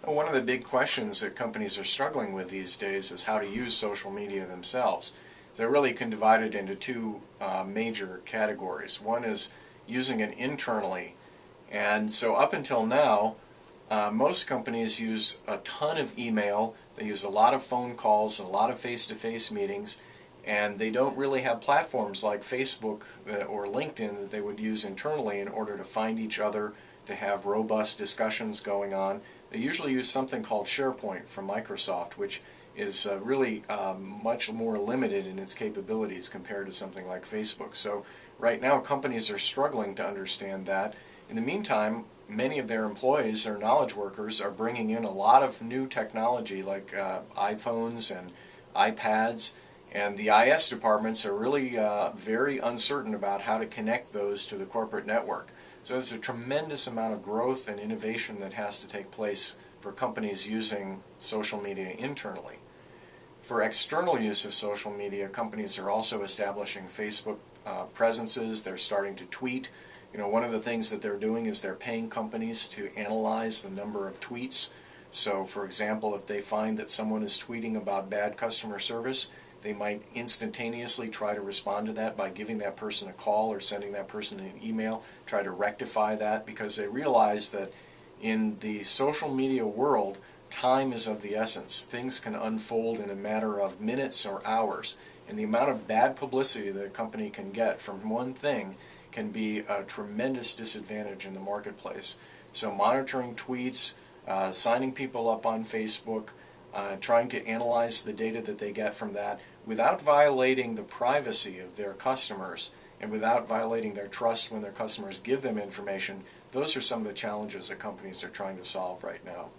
One of the big questions that companies are struggling with these days is how to use social media themselves. They really can divide it into two major categories. One is using it internally, and so up until now, most companies use a ton of email, they use a lot of phone calls, and a lot of face-to-face meetings, and they don't really have platforms like Facebook or LinkedIn that they would use internally in order to find each other, to have robust discussions going on. They usually use something called SharePoint from Microsoft, which is really much more limited in its capabilities compared to something like Facebook. So right now companies are struggling to understand that. In the meantime, many of their employees or knowledge workers are bringing in a lot of new technology like iPhones and iPads, and the IS departments are really very uncertain about how to connect those to the corporate network. So there's a tremendous amount of growth and innovation that has to take place for companies using social media internally. For external use of social media, companies are also establishing Facebook presences. They're starting to tweet. One of the things that they're doing is they're paying companies to analyze the number of tweets. So, for example, if they find that someone is tweeting about bad customer service, they might instantaneously try to respond to that by giving that person a call or sending that person an email, try to rectify that, because they realize that in the social media world, time is of the essence. Things can unfold in a matter of minutes or hours, and the amount of bad publicity that a company can get from one thing can be a tremendous disadvantage in the marketplace. So monitoring tweets, signing people up on Facebook, trying to analyze the data that they get from that without violating the privacy of their customers and without violating their trust when their customers give them information, those are some of the challenges that companies are trying to solve right now.